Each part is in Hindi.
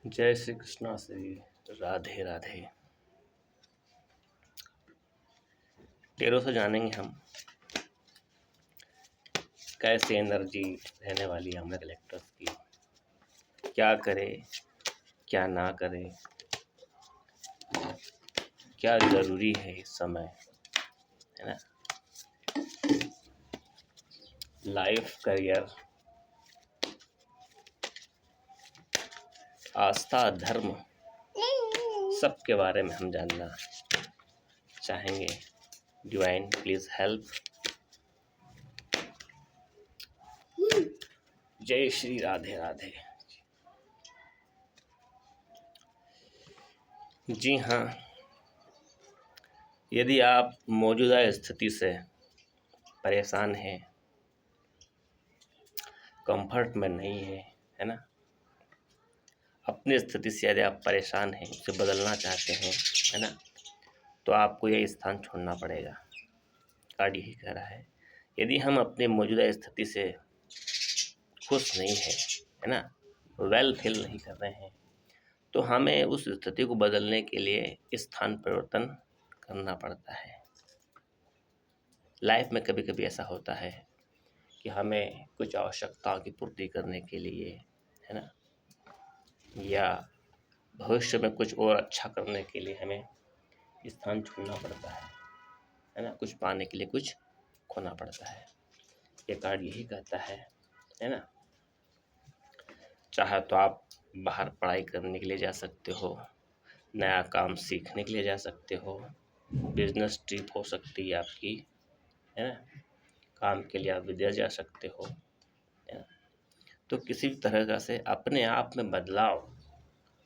जय श्री कृष्णा श्री राधे राधे। टेरों से जानेंगे हम कैसे एनर्जी रहने वाली है हमारे कलेक्टर्स की, क्या करे क्या ना करे, क्या ज़रूरी है इस समय, है ना। लाइफ, करियर, आस्था, धर्म, सब के बारे में हम जानना चाहेंगे। Divine please help. जय श्री राधे राधे। जी हाँ, यदि आप मौजूदा स्थिति से परेशान हैं, कंफर्ट में नहीं है ना, अपनी स्थिति से यदि आप परेशान हैं, उसे बदलना चाहते हैं, है ना, तो आपको यह स्थान छोड़ना पड़ेगा। कार्ड यही कह रहा है, यदि हम अपने मौजूदा स्थिति से खुश नहीं है ना, वेल फील नहीं कर रहे हैं, तो हमें उस स्थिति को बदलने के लिए स्थान परिवर्तन करना पड़ता है। लाइफ में कभी कभी ऐसा होता है कि हमें कुछ आवश्यकताओं की पूर्ति करने के लिए, है ना, या भविष्य में कुछ और अच्छा करने के लिए हमें स्थान छोड़ना पड़ता है ना, कुछ पाने के लिए कुछ खोना पड़ता है। ये कार्ड यही कहता है ना। चाहे तो आप बाहर पढ़ाई करने के लिए जा सकते हो, नया काम सीखने के लिए जा सकते हो, बिजनेस ट्रिप हो सकती है आपकी, है ना, काम के लिए आप विदेश जा सकते हो, है ना। तो किसी भी तरह का से अपने आप में बदलाव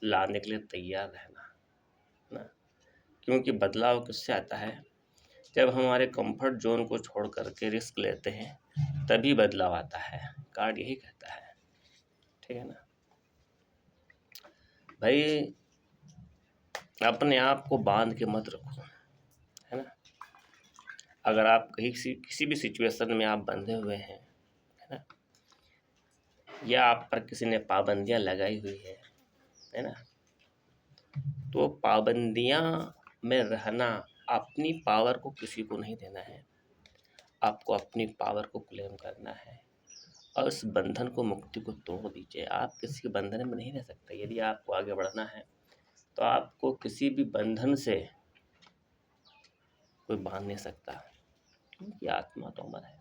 लाने के लिए तैयार रहना ना, क्योंकि बदलाव किससे आता है, जब हमारे कंफर्ट जोन को छोड़ करके रिस्क लेते हैं तभी बदलाव आता है। कार्ड यही कहता है, ठीक है ना भाई। अपने आप को बांध के मत रखो, है ना। अगर आप कहीं किसी भी सिचुएशन में आप बंधे हुए हैं, है ना, या आप पर किसी ने पाबंदियां लगाई हुई है ना, तो पाबंदियां में रहना, अपनी पावर को किसी को नहीं देना है, आपको अपनी पावर को क्लेम करना है और उस बंधन को, मुक्ति को तोड़ दीजिए। आप किसी के बंधन में नहीं रह सकते। यदि आपको आगे बढ़ना है तो आपको किसी भी बंधन से कोई बांध नहीं सकता, क्योंकि आत्मा तो अमर है।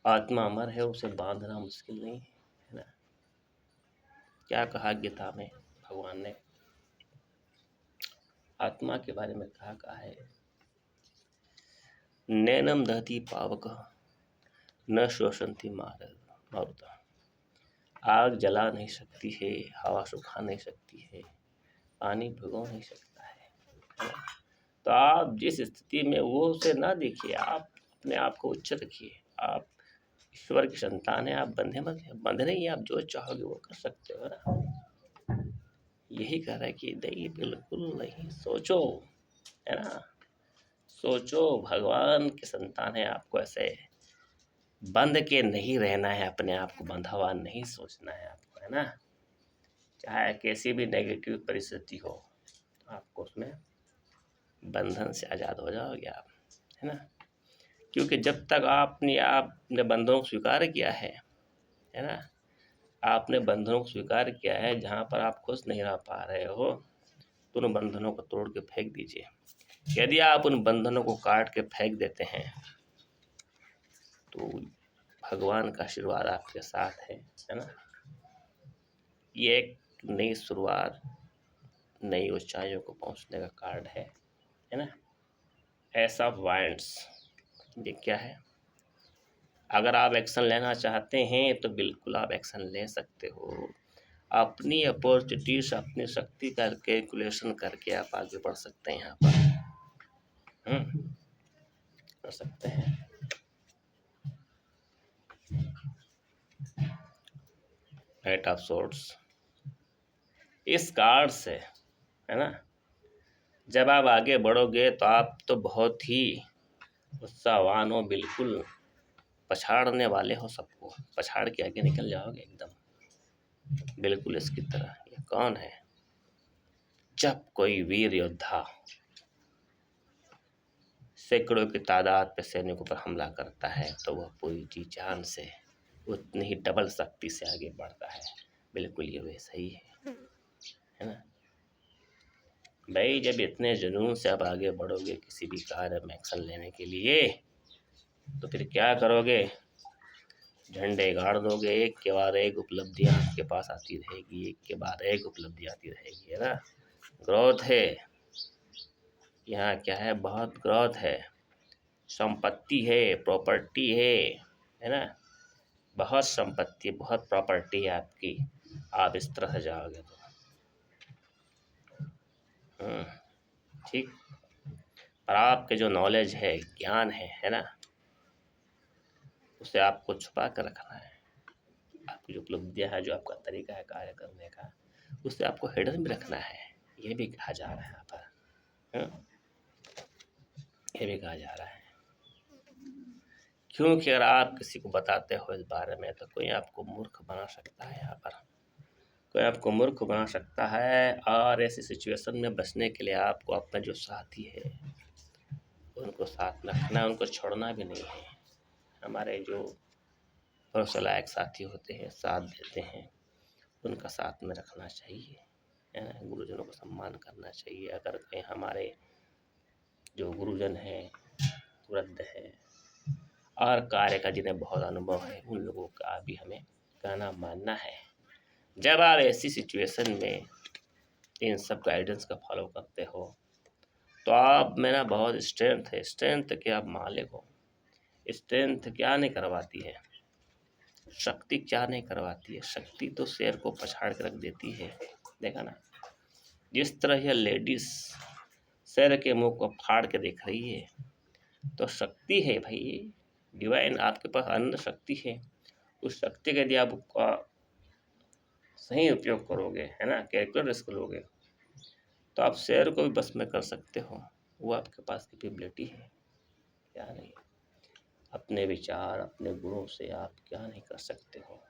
आत्मा अमर है, उसे बांधना मुश्किल नहीं है ना। क्या कहा गीता में भगवान ने आत्मा के बारे में, कहा है, नैनम दहती पावक न शोषंती मारुता। आग जला नहीं सकती है, हवा सुखा नहीं सकती है, पानी भिगो नहीं सकता है ना? तो आप जिस स्थिति में वो उसे ना देखिए, आप अपने आप को उच्च रखिए। आप ईश्वर की संतान है, आप बंधे नहीं, आप जो चाहोगे वो कर सकते हो ना। यही कह रहा है कि नहीं, बिल्कुल नहीं, सोचो, है ना, सोचो। भगवान की संतान है, आपको ऐसे बंध के नहीं रहना है, अपने आप को बंधा हुआ नहीं सोचना है आपको, है ना। चाहे कैसी भी नेगेटिव परिस्थिति हो, आपको उसमें बंधन से आज़ाद हो जाओगे आप, है ना। क्योंकि जब तक आपने बंधनों को स्वीकार किया है ना, आपने बंधनों को स्वीकार किया है, जहाँ पर आप खुश नहीं रह पा रहे हो, तो उन बंधनों को तोड़ के फेंक दीजिए। यदि आप उन बंधनों को काट के फेंक देते हैं तो भगवान का आशीर्वाद आपके साथ है ना। ये एक नई शुरुआत, नई ऊंचाइयों को पहुंचने का कार्ड है ना। एस ऑफ वाइंड्स, ये क्या है? अगर आप एक्शन लेना चाहते हैं तो बिल्कुल आप एक्शन ले सकते हो। अपनी अपॉर्चुनिटीज, अपनी शक्ति का कैलकुलेशन करके आप आगे बढ़ सकते हैं। यहाँ पर कर सकते हैं। एट ऑफ सोर्ड्स, इस कार्ड से, है ना, जब आप आगे बढ़ोगे तो आप तो बहुत ही उत्साहवान हो, बिल्कुल पछाड़ने वाले हो, सबको पछाड़ के आगे निकल जाओगे एकदम, बिल्कुल इसकी तरह। कौन है? जब कोई वीर योद्धा सैकड़ों की तादाद पे सैनिकों पर हमला करता है तो वह पूरी जी जान से उतनी ही डबल शक्ति से आगे बढ़ता है। बिल्कुल ये वैसा ही है ना भाई। जब इतने जुनून से आप आगे बढ़ोगे किसी भी कार्य में एक्शन लेने के लिए, तो फिर क्या करोगे? झंडे गाड़ दोगे, एक के बाद एक उपलब्धियां आपके पास आती रहेगी, एक के बाद एक उपलब्धि आती रहेगी, है ना। ग्रोथ है यहाँ, क्या है? बहुत ग्रोथ है, संपत्ति है, प्रॉपर्टी है ना। बहुत संपत्ति, बहुत प्रॉपर्टी है आपकी। आप इस तरह जाओगे तो ठीक। और आपके जो नॉलेज है, ज्ञान है ना, उसे आपको छुपा कर रखना है। आपकी जो उपलब्धियां है, जो आपका तरीका है कार्य करने का, उसे आपको हिडन भी रखना है। ये भी कहा जा रहा है यहाँ पर, ये भी कहा जा रहा है। क्योंकि अगर आप किसी को बताते हो इस बारे में तो कोई आपको मूर्ख बना सकता है। यहाँ पर कोई आपको मूर्ख बना सकता है, और ऐसी सिचुएशन में बचने के लिए आपको अपना जो साथी है उनको साथ में रखना, उनको छोड़ना भी नहीं है। हमारे जो भरोसा लायक साथी होते हैं, साथ देते हैं, उनका साथ में रखना चाहिए, है ना। गुरुजनों को सम्मान करना चाहिए। अगर कहीं हमारे जो गुरुजन हैं, वृद्ध हैं और कार्य का जिन्हें बहुत अनुभव है, उन लोगों का भी हमें कहना मानना है। जब आप ऐसी सिचुएशन में इन सब गाइडेंस का फॉलो करते हो तो आप में ना बहुत स्ट्रेंथ है। स्ट्रेंथ के आप मालिक हो। स्ट्रेंथ क्या नहीं करवाती है, शक्ति क्या नहीं करवाती है। शक्ति तो शेर को पछाड़ कर रख देती है। देखा ना, जिस तरह यह लेडीज शेर के मुंह को फाड़ के देख रही है, तो शक्ति है भाई, डिवाइन आपके पास अनंत शक्ति है। उस शक्ति का यदि आप उसका सही उपयोग करोगे, है ना, कैलकुलेट रिस्क लोगे, तो आप शेर को भी बस में कर सकते हो। वो आपके पास कैपेबिलिटी है, क्या नहीं। अपने विचार, अपने गुणों से आप क्या नहीं कर सकते हो,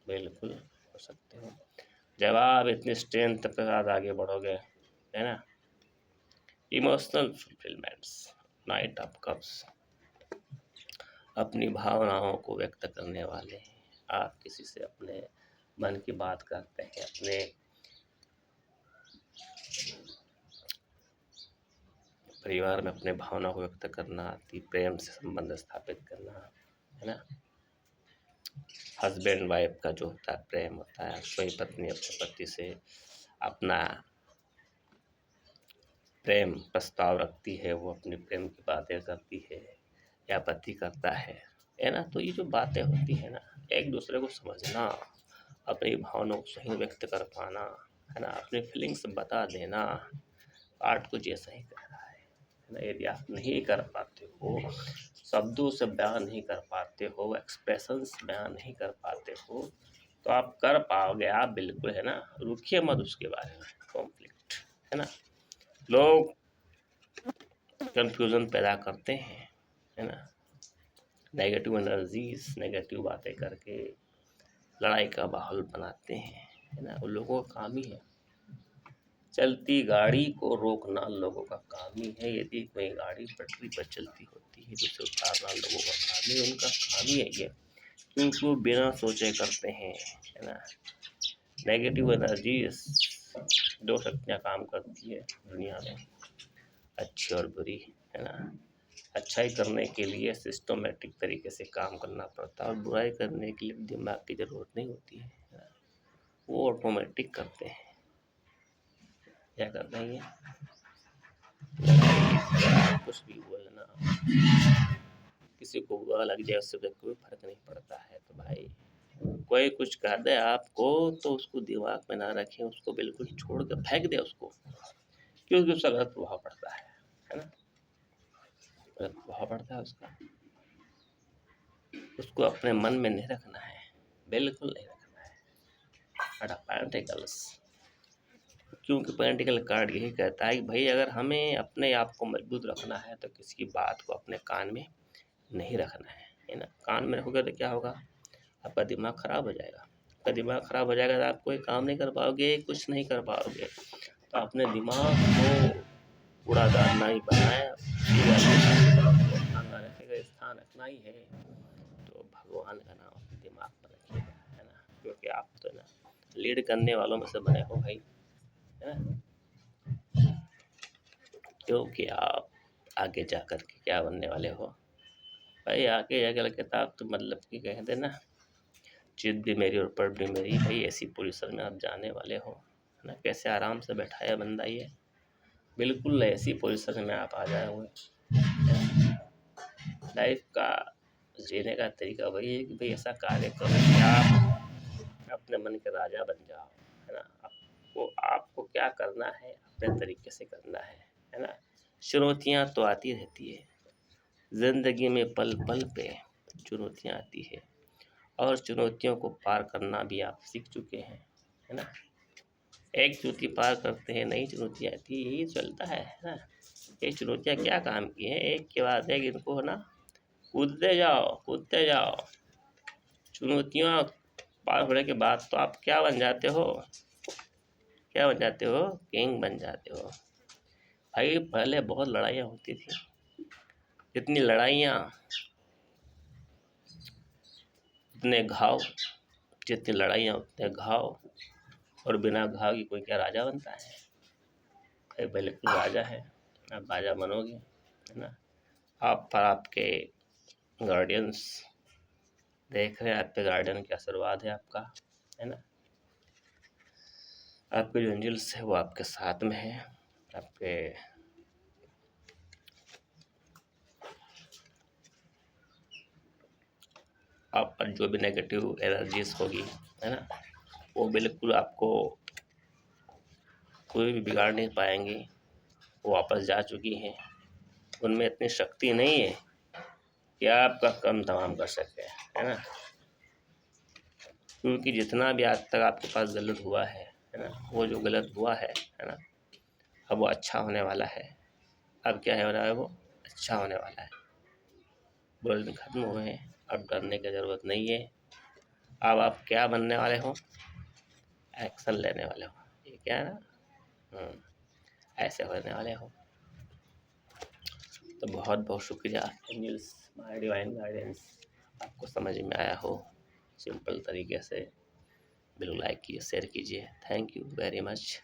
बिल्कुल कर सकते हो। जब आप इतनी स्ट्रेंथ के साथ आगे बढ़ोगे, है ना। Emotional fulfilments, night of cups, अपनी भावनाओं को व्यक्त करने वाले हैं। आप किसी से अपने मन की बात करते हैं, अपने परिवार में अपने भावना को व्यक्त करना, अति प्रेम से संबंध स्थापित करना, है ना। हस्बैंड वाइफ का जो होता है प्रेम होता है, कोई पत्नी अपने पति से अपना प्रेम प्रस्ताव रखती है, वो अपनी प्रेम की बातें करती है, या पति करता है ना। तो ये जो बातें होती है ना, एक दूसरे को समझना, अपनी भावनाओं को सही व्यक्त कर पाना, है ना, अपनी फीलिंग्स बता देना। पाठ कुछ ऐसा ही कह रहा है ना। यदि आप नहीं कर पाते हो, शब्दों से बयान नहीं कर पाते हो, एक्सप्रेशंस बयान नहीं कर पाते हो, तो आप कर पाओगे। आप बिल्कुल, है ना, रुकिए मत उसके बारे में। कॉन्फ्लिक्ट, है ना, लोग कंफ्यूजन पैदा करते हैं, है ना, नेगेटिव एनर्जीज, नेगेटिव बातें करके लड़ाई का माहौल बनाते हैं, है ना। उन लोगों का काम ही है, चलती गाड़ी को रोकना लोगों का काम ही है। यदि कोई गाड़ी पटरी पर चलती होती है तो उसे उतारना लोगों का काम ही, उनका काम ही है ये। क्योंकि वो बिना सोचे करते हैं, है ना। नेगेटिव एनर्जी दो शक्तियाँ काम करती है दुनिया में, अच्छी और बुरी, है ना। अच्छाई करने के लिए सिस्टमेटिक तरीके से काम करना पड़ता है, और बुराई करने के लिए दिमाग की ज़रूरत नहीं होती है ना? वो ऑटोमेटिक करते हैं। क्या करते हैं ये? कुछ भी हुआ है ना, किसी को बुरा लग जाए उससे कोई फर्क नहीं पड़ता है। तो भाई कोई कुछ कह दे आपको तो उसको दिमाग में ना रखें, उसको बिल्कुल छोड़ के फेंक दे उसको, क्योंकि उसका गलत प्रभाव पड़ता है ना। गलत प्रभाव पड़ता है उसका। उसको अपने मन में नहीं रखना है, बिल्कुल नहीं रखना है। पेंटिकल्स, क्योंकि पेंटिकल कार्ड यही कहता है कि भाई अगर हमें अपने आप को मजबूत रखना है तो किसी की बात को अपने कान में नहीं रखना है ना। कान में रखोगे तो क्या होगा? आपका दिमाग खराब हो जाएगा। आपका दिमाग खराब हो जाएगा तो आप कोई काम नहीं कर पाओगे, कुछ नहीं कर पाओगे। तो अपने दिमाग को कूड़ादान नहीं बनाए, स्थान रखेगा, स्थान रखना ही है तो भगवान का नाम अपने दिमाग पर रखिएगा, है ना, क्योंकि आप तो ना लीड करने वालों में से बने हो भाई, है ना, क्योंकि आप आगे जा कर के क्या बनने वाले हो भाई। आगे जाकर के तो आप तो मतलब कि कह देना जीत भी मेरी और पढ़ भी मेरी भाई, ऐसी पोजीशन में आप जाने वाले हो, है ना। कैसे आराम से बैठा है बंदा ये, बिल्कुल ऐसी पोजीशन में आप आ जाए हुए। लाइफ का जीने का तरीका वही है कि भाई ऐसा कार्य करो कि आप अपने मन के राजा बन जाओ, है ना। आपको आपको क्या करना है अपने तरीके से करना है ना। चुनौतियाँ तो आती रहती है ज़िंदगी में, पल पल पे चुनौतियाँ आती है और चुनौतियों को पार करना भी आप सीख चुके हैं, है ना। एक चुनौती पार करते हैं, नई चुनौती आती है, यही चलता है ना। ये चुनौतियाँ क्या काम की हैं, एक के बाद एक इनको है ना कूदते जाओ कूदते जाओ। चुनौतियाँ पार होने के बाद तो आप क्या बन जाते हो, क्या बन जाते हो, किंग बन जाते हो भाई। पहले बहुत लड़ाइयाँ होती थी, जितनी लड़ाइयाँ उतने घाव, जितनी लड़ाइयाँ उतने घाव, और बिना घाव की कोई क्या राजा बनता है भाई। पहले कोई राजा है, आप राजा बनोगे, है ना। आप पर आपके गार्डियंस देख रहे हैं, आपके गार्डियन का आशीर्वाद है आपका, है ना। आपके जो एंजल्स है वो आपके साथ में है, आपके आप पर जो भी नेगेटिव एनर्जीज होगी, है ना, वो बिल्कुल आपको कोई भी बिगाड़ नहीं पाएंगी। वो वापस जा चुकी हैं, उनमें इतनी शक्ति नहीं है कि आपका काम तमाम कर सके, है ना। क्योंकि जितना भी आज तक आपके पास गलत हुआ है ना, वो जो गलत हुआ है ना, अब वो अच्छा होने वाला है। अब क्या है हो रहा है, वो अच्छा होने वाला है। बुरे दिन खत्म हुए हैं, अब डरने की ज़रूरत नहीं है। अब आप क्या बनने वाले हो, एक्शन लेने वाले हो, ये क्या है ना, ऐसे होने वाले हो। तो बहुत बहुत शुक्रिया एंजल्स, माय डिवाइन गाइडेंस, आपको समझ में आया हो सिंपल तरीके से। बिल्कुल लाइक कीजिए, शेयर कीजिए। Thank you very much.